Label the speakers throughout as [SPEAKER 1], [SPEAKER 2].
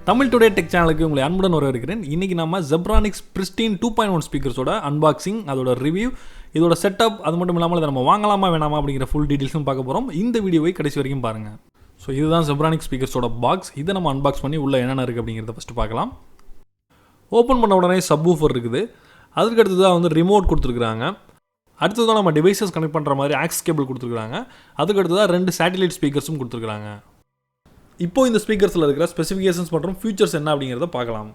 [SPEAKER 1] Tamil today tech சேனலுக்கு உங்களை அன்புடன் வரவேற்கிறேன். இன்றைக்கி நம்ம Zebronics Pristine 2.1 ஸ்பீக்கர்ஸோட அன்பாக்சிங், அதோட ரிவ்யூ, இதோட செட்டப், அது மட்டும் இல்லாமல் இதை நம்ம வாங்கலாமா வேணாமா அப்படிங்கிற ஃபுல் டீட்டெயில்ஸும் பார்க்க போகிறோம். இந்த வீடியோவை கடைசி வரைக்கும் பாருங்கள். ஸோ இதுதான் Zebronics ஸ்பீக்கர்ஸோட பாக்ஸ். இதை நம்ம அன்பாக்ஸ் பண்ணி உள்ளே என்னென்ன இருக்குது அப்படிங்கிறத ஃபஸ்ட்டு பார்க்கலாம். ஓப்பன் பண்ண உடனே சப்வூஃபர் இருக்குது. அதுக்கு அடுத்ததாக வந்து ரிமோட் கொடுத்துருக்குறாங்க. அடுத்ததான் நம்ம டிவைசஸ் கனெக்ட் பண்ணுற மாதிரி ஆக்ஸ் கேபிள் கொடுத்துருக்குறாங்க. அதுக்கு அடுத்ததாக 2 சேட்டிலைட் ஸ்பீக்கர்ஸும் கொடுத்துருக்குறாங்க. இப்போ இந்த ஸ்பீக்கர்ஸில் இருக்கிற ஸ்பெசிஃபிகேஷன்ஸ் மற்றும் ஃபியூச்சர்ஸ் என்ன அப்படிங்கிறத பார்க்கலாம்.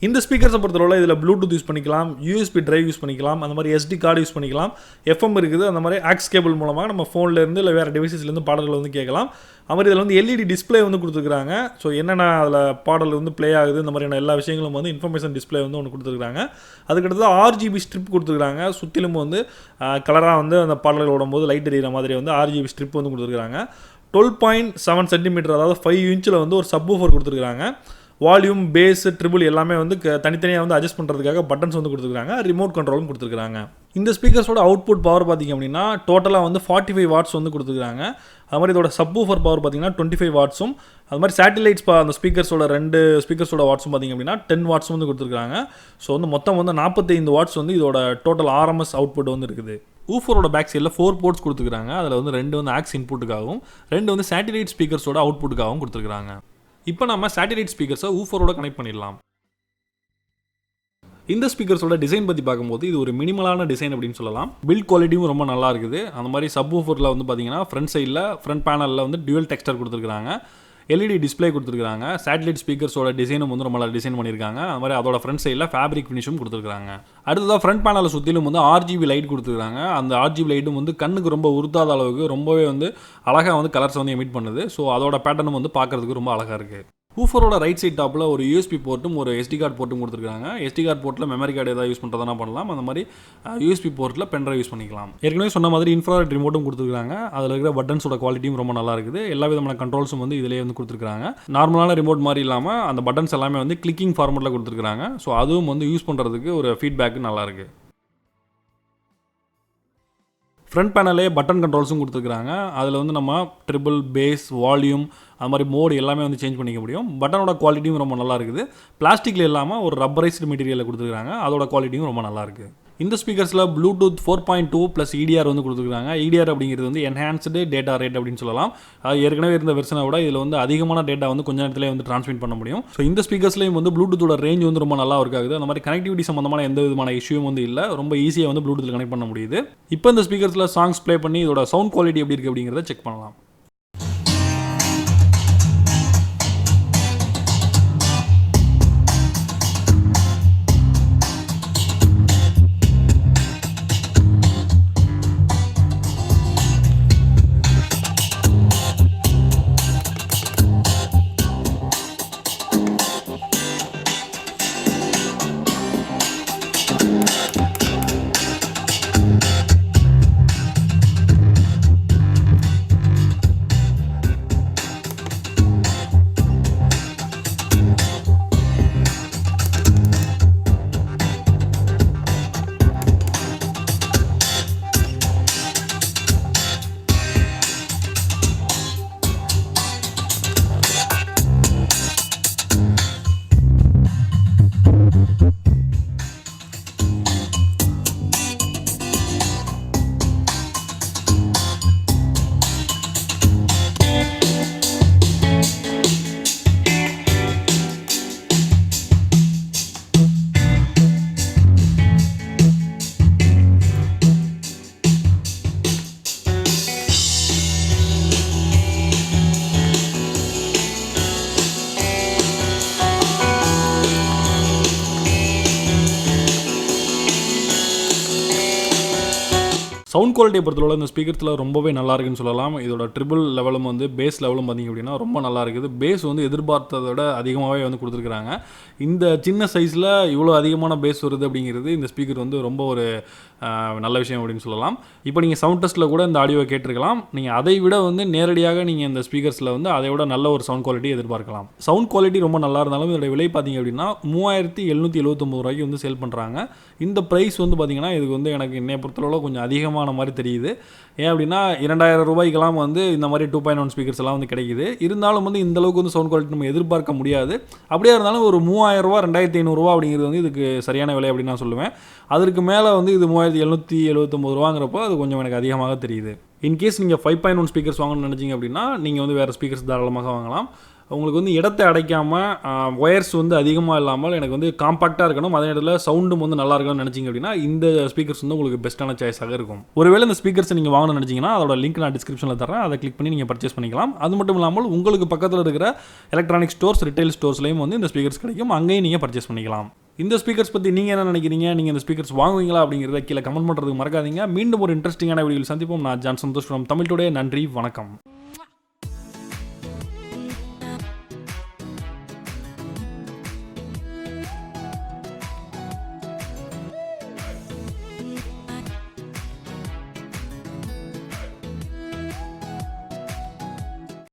[SPEAKER 1] இந்த ஸ்பீக்கர்ஸை பொறுத்தவரை இதில் ப்ளூடூத் யூஸ் பண்ணிக்கலாம், யூஎஸ்பி டிரைவ் யூஸ் பண்ணிக்கலாம், அந்த மாதிரி எஸ்டி கார்டு யூஸ் பண்ணிக்கலாம், எஃப்எம் இருக்குது, அந்த மாதிரி ஆக்ஸ் கேபிள் மூலமாக நம்ம ஃபோன்லேருந்து இல்லை வேறு டிவைசஸ்லேருந்து பாடல்கள் வந்து கேட்கலாம். அது மாதிரி இதில் வந்து எல்இடி டிஸ்பிளே வந்து கொடுத்துருக்காங்க. ஸோ என்னென்ன அதில் பாடல் வந்து ப்ளே ஆகுது, இந்த மாதிரியான எல்லா விஷயங்களும் வந்து இன்ஃபர்மேஷன் டிஸ்பிளே வந்து ஒன்று கொடுத்துருக்காங்க. அதுக்கடுத்து RGB ஸ்ட்ரிப் கொடுத்துருக்காங்க. சுற்றிலும் வந்து கலராக வந்து அந்த பாடல்கள் ஓடும்போது லைட் எரியிற மாதிரி வந்து RGB ஸ்ட்ரிப் வந்து கொடுத்துருக்காங்க. 12.7 சென்டிமீட்டர், அதாவது 5 இன்ச்சில் வந்து ஒரு சப்வூஃபர் கொடுத்துருக்காங்க. வால்யூம், பேஸ், ட்ரிபிள் எல்லாமே வந்து தனித்தனியாக வந்து அட்ஜஸ்ட் பண்ணுறதுக்காக பட்டன்ஸ் வந்து கொடுத்துருக்காங்க. ரிமோட் கண்ட்ரோலும் கொடுத்துருக்காங்க. இந்த ஸ்பீக்கர்ஸோட அவுட்புட் பவர் பார்த்திங்க அப்படின்னா டோட்டலாக வந்து 45 வாட்ஸ் வந்து கொடுத்துருக்காங்க. அது மாதிரி இதோட சப்வூஃபர் பவர் பார்த்திங்கன்னா 25 வாட்ஸும், அது மாதிரி சேட்டிலைட்ஸ் அந்த ஸ்பீக்கர்ஸோட 2 ஸ்பீக்கர்ஸோட வாட்ஸும் பார்த்திங்க அப்படின்னா 10 வாட்ஸும் வந்து கொடுத்துருக்காங்க. ஸோ வந்து மொத்தம் வந்து 45 வாட்ஸ் வந்து இதோட டோட்டல் RMS அவுட்புட் வந்து இருக்குது. ஊஃபரோட பேக் சைடில் 4 போர்ட்ஸ் கொடுத்துருக்காங்க. அதில் வந்து 2 வந்து ஆக்ஸ் இன்புட்டுக்காகவும் 2 வந்து சேட்டிலைட் ஸ்பீக்கர்ஸோட அவுட்புட்டுக்காகவும் கொடுத்துருக்காங்க. இப்போ நம்ம சேட்டிலைட் ஸ்பீக்கர்ஸை ஊஃபரோட கனெக்ட் பண்ணிடலாம். இந்த ஸ்பீக்கர்ஸோட டிசைன் பற்றி பார்க்கும்போது இது ஒரு மினிமலான டிசைன் அப்படின்னு சொல்லலாம். பில்ட் குவாலிட்டியும் ரொம்ப நல்லா இருக்குது. அந்த மாதிரி சப்வூஃபரில் வந்து பார்த்தீங்கன்னா ஃப்ரண்ட் பேனலில் வந்து டியூவல் டெக்ஸ்டர் கொடுத்துருக்காங்க. எல்இடி டிஸ்பிளே கொடுத்துருக்காங்க. சேட்டிலைட் ஸ்பீக்கர்ஸோட டிசைனும் வந்து ரொம்ப நல்லா டிசைன் பண்ணியிருக்காங்க. அது மாதிரி அதோட ஃப்ரண்ட் சைடில் ஃபேப்ரிக் ஃபினிஷும் கொடுத்துருக்காங்க. அடுத்ததாக ஃப்ரண்ட் பேனலில் சுற்றிலும் வந்து RGB லைட் கொடுத்துருக்காங்க. அந்த RGB லைட்டும் வந்து கண்ணுக்கு ரொம்ப உறுத்தாத அளவுக்கு ரொம்பவே வந்து அழகாக வந்து கலர்ஸ் வந்து எமிட் பண்ணுது. ஸோ அதோட பேட்டர்னும் வந்து பார்க்குறதுக்கு ரொம்ப அழகாக இருக்குது. ஊஃபரோட ரைட் சைட் டாப்பில் ஒரு யூஎஸ்பி போர்ட்டும் ஒரு எஸ்டி கார்டு போர்ட்டும் கொடுத்துருக்காங்க. எஸ்டி கார்டு போர்ட்டில் மெமரி கார்டு ஏதாவது யூஸ் பண்ணுறதுனா பண்ணலாம். அந்த மாதிரி யூஎஸ்பி போர்ட்டில் பென்ட்ரைவ் யூஸ் பண்ணிக்கலாம். ஏற்கனவே சொன்ன மாதிரி இன்ஃப்ராரெட் ரிமோட்டும் கொடுத்துருக்காங்க. அதில் இருக்கிற பட்டன்ஸோட குவாலிட்டியும் ரொம்ப நல்லா இருக்குது. எல்லா விதமான கண்ட்ரோல்ஸும் வந்து இதிலே வந்து கொடுத்துருக்காங்க. நார்மலான ரிமோட் மாதிரி இல்லாமல் அந்த பட்டன்ஸ் எல்லாமே வந்து கிளிக்கிங் ஃபார்மெட்டில் கொடுத்துருக்காங்க. ஸோ அதுவும் வந்து யூஸ் பண்ணுறதுக்கு ஒரு ஃபீட்பேக்கு நல்லாயிருக்கு. ஃப்ரண்ட் பேனலே பட்டன் கண்ட்ரோல்ஸும் கொடுத்துருக்காங்க. அதில் வந்து நம்ம ட்ரிபிள், பேஸ், வால்யூம், அது மாதிரி மோடு எல்லாமே வந்து சேஞ்ச் பண்ணிக்க முடியும். பட்டனோட குவாலிட்டியும் ரொம்ப நல்லா இருக்குது. பிளாஸ்டிக்கில் இல்லாமல் ஒரு ரப்பரைஸ்டு மெட்டீரியலில் கொடுத்துருக்காங்க. அதோட குவாலிட்டியும் ரொம்ப நல்லா இருக்குது. இந்த ஸ்பீக்கர்ஸில் ப்ளூடூத் 4.2 + EDR வந்து கொடுத்துருக்காங்க. EDR அப்படிங்கிறது வந்து என்ஹான்ஸ்டு டேட்டா ரேட் அப்படின்னு சொல்லலாம். அது ஏற்கனவே இருந்த வெர்ஷனை விட இதில் வந்து அதிகமான டேட்டா வந்து கொஞ்ச நேரத்திலே வந்து ட்ரான்ஸ்மிட் பண்ண முடியும். ஸோ இந்த ஸ்பீக்கர்ஸ்லேயும் வந்து ப்ளூடூத்தோட ரேஞ்ச் வந்து ரொம்ப நல்லா ஒர்க் ஆகுது. அந்த மாதிரி கனெக்டிவிட்டி சம்மந்தமான எந்த விதமான இஷ்யூவும் வந்து இல்லை. ரொம்ப ஈஸியாக வந்து ப்ளூடூத்தில் கனெக்ட் பண்ண முடியுது. இப்போ இந்த ஸ்பீக்கர்ஸில் சாங்ஸ் ப்ளே பண்ணி இதோட சவுண்ட் குவாலிட்டி எப்படி இருக்குது அப்படிங்கிறத செக் பண்ணலாம். சவுண்ட் குவாலிட்டியை பொறுத்தவரை இந்த ஸ்பீக்கர்ஸில் ரொம்பவே நல்லா இருக்குன்னு சொல்லலாம். இதோட ட்ரிபிள் லெவலும் வந்து பேஸ் லெவலும் பார்த்திங்க அப்படின்னா ரொம்ப நல்லா இருக்குது. பேஸ் வந்து எதிர்பார்த்ததை விட அதிகமாகவே வந்து கொடுத்துருக்காங்க. இந்த சின்ன சைஸில் இவ்வளோ அதிகமான பேஸ் வருது அப்படிங்கிறது இந்த ஸ்பீக்கர் வந்து ரொம்ப ஒரு நல்ல விஷயம் அப்படின்னு சொல்லலாம். இப்போ நீங்கள் சவுண்ட் டெஸ்ட்டில் கூட இந்த ஆடியோவை கேட்டிருக்கலாம். நீங்கள் அதை விட வந்து நேரடியாக நீங்கள் இந்த ஸ்பீக்கர்ஸில் வந்து அதை விட நல்ல ஒரு சவுண்ட் குவாலிட்டி எதிர்பார்க்கலாம். சவுண்ட் குவாலிட்டி ரொம்ப நல்லா இருந்தாலும் இதோட விலை பார்த்தீங்க அப்படின்னா 3779 ரூபாய்க்கு வந்து சேல் பண்ணுறாங்க. இந்த ப்ரைஸ் வந்து பார்த்தீங்கன்னா இதுக்கு வந்து எனக்கு என்னை பொறுத்தளவில் கொஞ்சம் அதிகமான மாதிரி தெரியுது. ஏன் அப்படின்னா 2000 ரூபாய்க்கெல்லாம் வந்து இந்த மாதிரி 2.1 ஸ்பீக்கர்ஸ் எல்லாம் வந்து கிடைக்குது. இருந்தாலும் வந்து இந்த அளவுக்கு வந்து சவுண்ட் குவாலிட்டி நம்ம எதிர்பார்க்க முடியாது. அப்படியே இருந்தாலும் ஒரு 3000 ரூபா 2500 ரூபா அப்படிங்கிறது வந்து இதுக்கு சரியான விலை அப்படின்னு நான் சொல்லுவேன். அதற்கு மேலே வந்து இது 3779 ரூபாங்கிறப்போ அது கொஞ்சம் எனக்கு அதிகமாக தெரியுது. இன்கேஸ் நீங்கள் 5.1 ஸ்பீக்கர்ஸ் வாங்கணும்னு நினச்சிங்க அப்படின்னா நீங்கள் வந்து வேறு ஸ்பீக்கர்ஸ் தாராளமாக வாங்கலாம். உங்களுக்கு வந்து இடத்தை அடைக்காமல் ஒயர்ஸ் வந்து அதிகமாக இல்லாமல் எனக்கு வந்து காம்பாக்டாக இருக்கணும், அதே இடத்துல சவுண்டும் வந்து நல்லா இருக்கணும்னு நினச்சிங்க அப்படின்னா இந்த ஸ்பீக்கர்ஸ் வந்து உங்களுக்கு பெஸ்ட்டான சாய்ஸாக இருக்கும். ஒருவேளை இந்த ஸ்பீக்கர்ஸ் நீங்கள் வாங்கணும்னு நினச்சிங்கன்னா அதோட லிங்க் நான் டிஸ்கிரிப்ஷனில் தரேன், அதை கிளிக் பண்ணி நீங்கள் பர்ச்சேஸ் பண்ணிக்கலாம். அது மட்டும் இல்லாமல் உங்களுக்கு பக்கத்தில் இருக்கிற எலக்ட்ரானிக் ஸ்டோர்ஸ், ரிட்டைல் ஸ்டோர்ஸ்லையும் வந்து இந்த ஸ்பீக்கர்ஸ் கிடைக்கும், அங்கேயும் நீங்கள் பர்ச்சேஸ் பண்ணிக்கலாம். இந்த ஸ்பீக்கர்ஸ் பற்றி நீங்கள் என்ன நினைக்கிறீங்க? நீங்கள் இந்த ஸ்பீக்கர்ஸ் வாங்குவீங்களா அப்படிங்கிறத கீழே கமெண்ட் பண்ணுறதுக்கு மறக்காதீங்க. மீண்டும் ஒரு இன்ட்ரெஸ்டிங்கான வீடியோவில் சந்திப்போம். நான் John Santhosh from Tamil today. நன்றி, வணக்கம்.